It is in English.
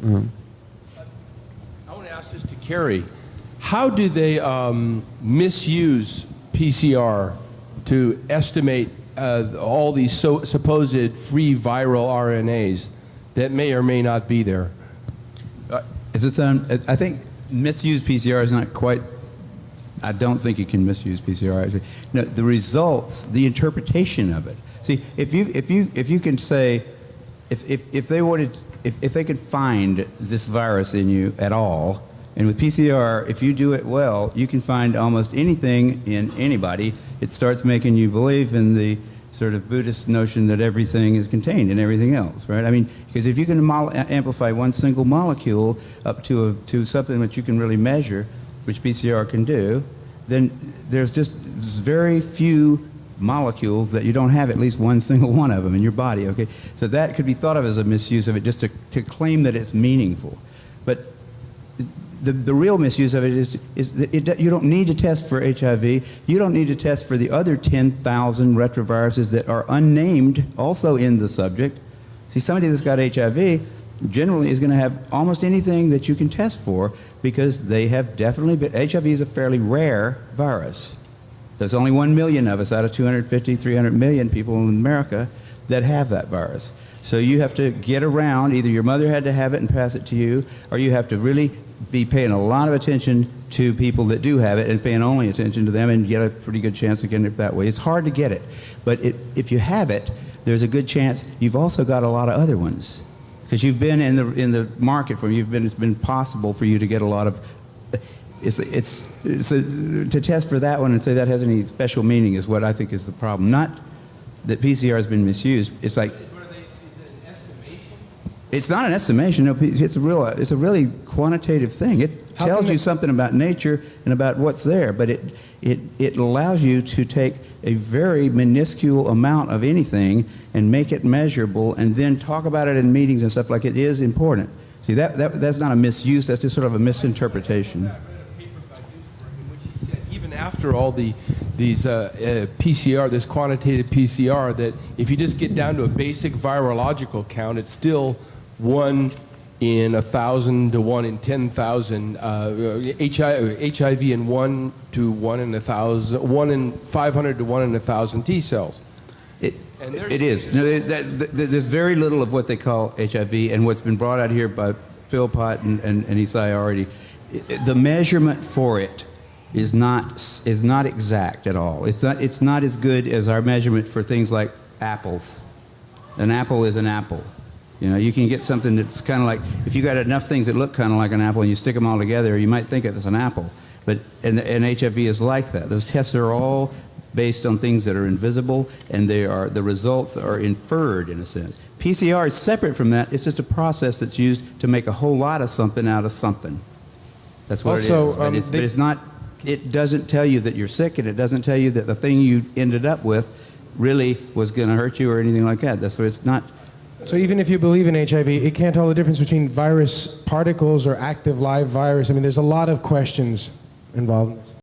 I want to ask this to Kary. How do they misuse PCR to estimate all these supposed free viral RNAs that may or may not be there? I think misuse PCR is not quite. I don't think you can misuse PCR. Actually, no, the results, the interpretation of it. See, if you can say, if they could find this virus in you at all, and with PCR, if you do it well, you can find almost anything in anybody. It starts making you believe in the sort of Buddhist notion that everything is contained in everything else, right? I mean, because if you can amplify one single molecule up to something that you can really measure, which PCR can do, then there's just very few molecules that you don't have at least one single one of them in your body, okay? So that could be thought of as a misuse of it, just to claim that it's meaningful. But the real misuse of it is that you don't need to test for HIV. You don't need to test for the other 10,000 retroviruses that are unnamed also in the subject. See, somebody that's got HIV generally is going to have almost anything that you can test for because they have definitely been. HIV is a fairly rare virus. There's only 1 million of us out of 250, 300 million people in America that have that virus. So you have to get around, either your mother had to have it and pass it to you, or you have to really be paying a lot of attention to people that do have it and paying only attention to them and get a pretty good chance of getting it that way. It's hard to get it, but if you have it, there's a good chance you've also got a lot of other ones. Because you've been in the market for it's been possible for you to get a lot of. To test for that one and say that has any special meaning is what I think is the problem. Not that PCR has been misused. It's like. Is it an estimation? It's not an estimation. No, it's a really quantitative thing. It tells you something about nature and about what's there, but it allows you to take a very minuscule amount of anything and make it measurable and then talk about it in meetings and stuff like it is important. See, that's not a misuse, that's just sort of a misinterpretation. I read a paper by Duisburg in which he said even after all these PCR, this quantitative PCR, that if you just get down to a basic virological count, it's still 1 in 1,000 to 1 in 10,000, HIV in 1 to 1 in 1,000, 1 in 500 to 1 in 1,000 T cells. It is. No, there's very little of what they call HIV, and what's been brought out here by Philpott and Isai already. The measurement for it is not exact at all. It's not as good as our measurement for things like apples. An apple is an apple. You know, you can get something that's kind of like, if you got enough things that look kind of like an apple and you stick them all together, you might think of it as an apple. But and HIV is like that. Those tests are all based on things that are invisible, and the results are inferred in a sense. PCR is separate from that. It's just a process that's used to make a whole lot of something out of something. That's what also, it is. But it's not. It doesn't tell you that you're sick, and it doesn't tell you that the thing you ended up with really was going to hurt you or anything like that. That's what it's not. So even if you believe in HIV, it can't tell the difference between virus particles or active live virus. I mean, there's a lot of questions involved in this.